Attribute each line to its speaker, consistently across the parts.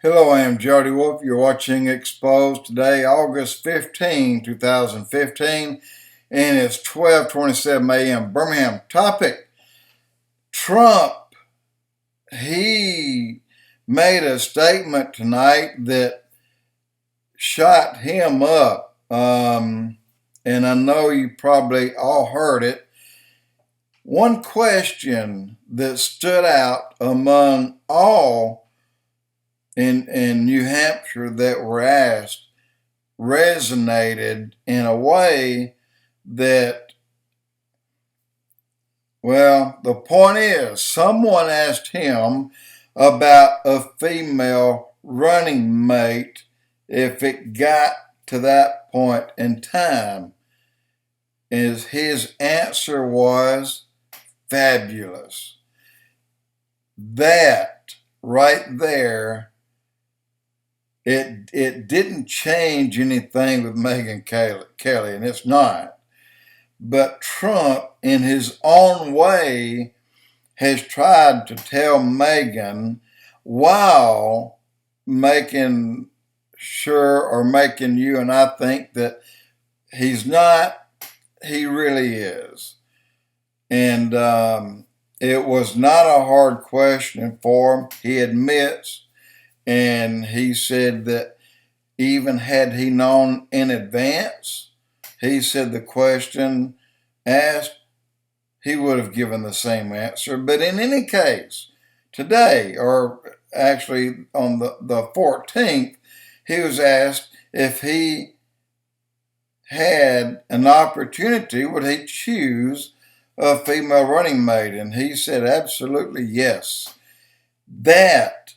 Speaker 1: Hello, I am Jody Wolf. You're watching Expoz today, August 15, 2015, and it's 12:27 a.m. Birmingham. Topic: Trump. He made a statement tonight that shot him up, and I know you probably all heard it. One question that stood out among all in New Hampshire that were asked resonated in a way that, well, the point is, someone asked him about a female running mate if it got to that point in time. His answer was fabulous. That right there, it didn't change anything with Megyn Kelly, and it's not. But Trump, in his own way, has tried to tell Megyn while making sure or making you and I think that he's not, he really is. And it was not a hard question for him. He admits, and he said that even had he known in advance, he said the question asked, he would have given the same answer. But in any case, today, or actually on the 14th, he was asked if he had an opportunity, would he choose a female running mate? And he said absolutely yes. That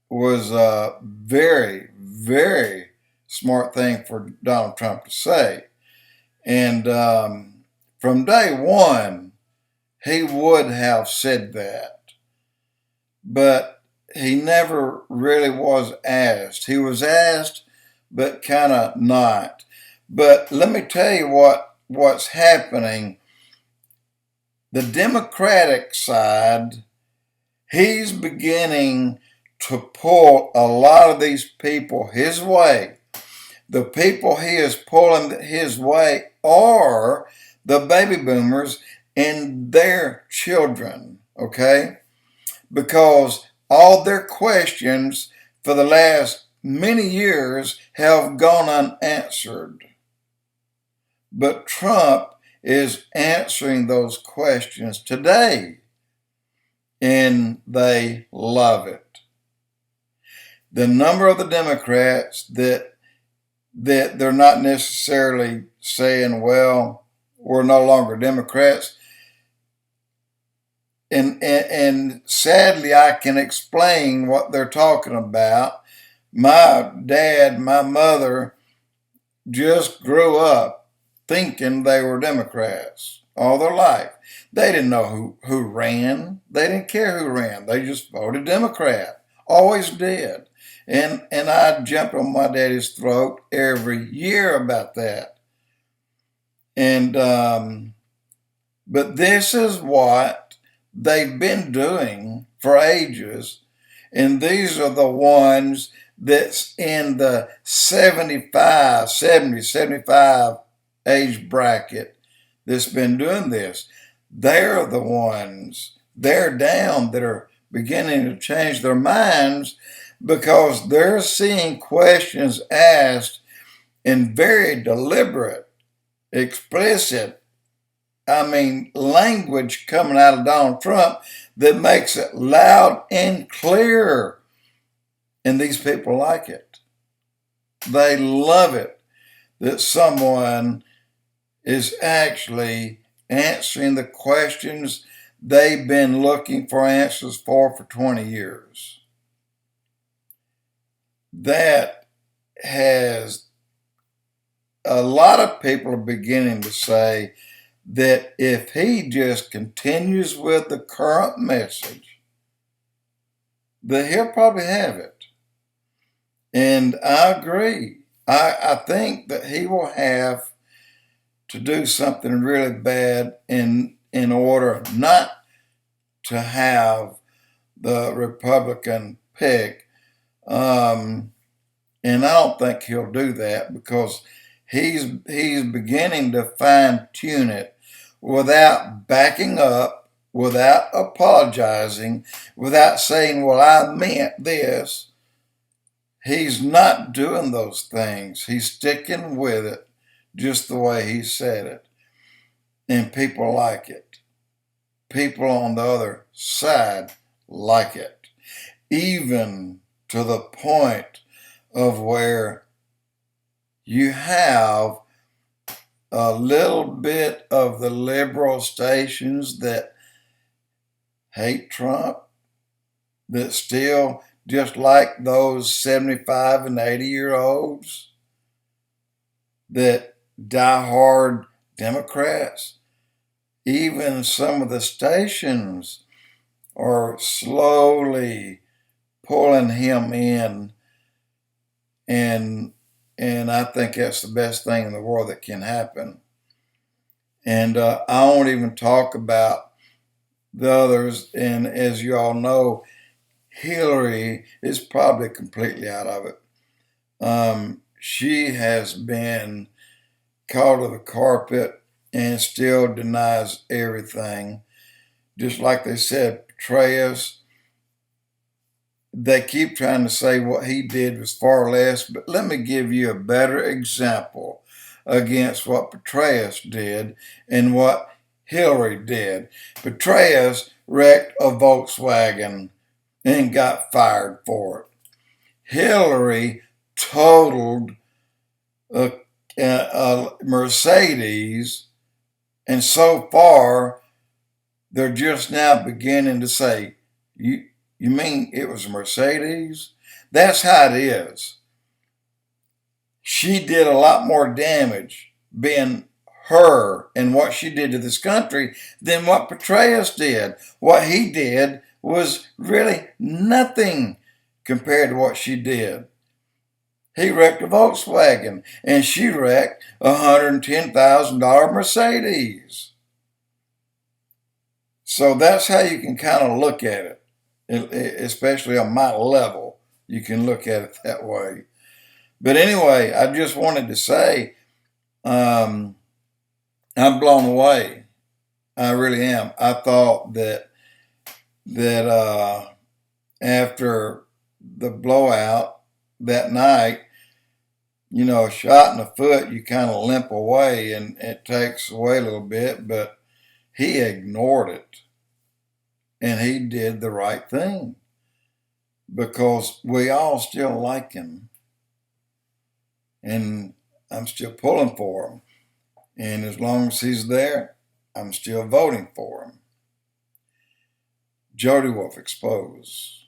Speaker 1: was a very, very smart thing for Donald Trump to say. And from day one, he would have said that. But he never really was asked. He was asked, but kind of not. But let me tell you what's happening. The Democratic side, he's beginning to pull a lot of these people his way. The people he is pulling his way are the baby boomers and their children, okay? Because all their questions for the last many years have gone unanswered. But Trump is answering those questions today, and they love it. The number of the Democrats that they're not necessarily saying, well, we're no longer Democrats. And sadly, I can explain what they're talking about. My dad, my mother just grew up thinking they were Democrats all their life. They didn't know who ran. They didn't care who ran. They just voted Democrat. Always did. And I jumped on my daddy's throat every year about that. And but this is what they've been doing for ages. And these are the ones that's in the 70, 75 age bracket that's been doing this. They're the ones, they're down, that are beginning to change their minds because they're seeing questions asked in very deliberate, explicit, language coming out of Donald Trump that makes it loud and clear. And these people like it. They love it that someone is actually answering the questions they've been looking for answers for 20 years. That has, a lot of people are beginning to say that if he just continues with the current message, that he'll probably have it. And I agree. I think that he will have to do something really bad in order not to have the Republican pick And I don't think he'll do that because he's beginning to fine tune it without backing up, without apologizing, without saying, well, I meant this. He's not doing those things. He's sticking with it just the way he said it. And people like it. People on the other side like it. Even to the point of where you have a little bit of the liberal stations that hate Trump, that still just like those 75 and 80-year-olds, that diehard Democrats. Even some of the stations are slowly pulling him in, and I think that's the best thing in the world that can happen. And I won't even talk about the others. And as you all know, Hillary is probably completely out of it. She has been called to the carpet and still denies everything. Just like they said, Petraeus, they keep trying to say what he did was far less, but let me give you a better example against what Petraeus did and what Hillary did. Petraeus wrecked a Volkswagen and got fired for it. Hillary totaled a Mercedes, and so far they're just now beginning to say, you mean it was a Mercedes? That's how it is. She did a lot more damage being her and what she did to this country than what Petraeus did. What he did was really nothing compared to what she did. He wrecked a Volkswagen, and she wrecked a $110,000 Mercedes. So that's how you can kind of look at it, especially on my level. You can look at it that way. But anyway, I just wanted to say I'm blown away. I really am. I thought that after the blowout that night, a shot in the foot, you kind of limp away and it takes away a little bit, but he ignored it. And he did the right thing because we all still like him. And I'm still pulling for him. And as long as he's there, I'm still voting for him. Jody Wolf, Expoz.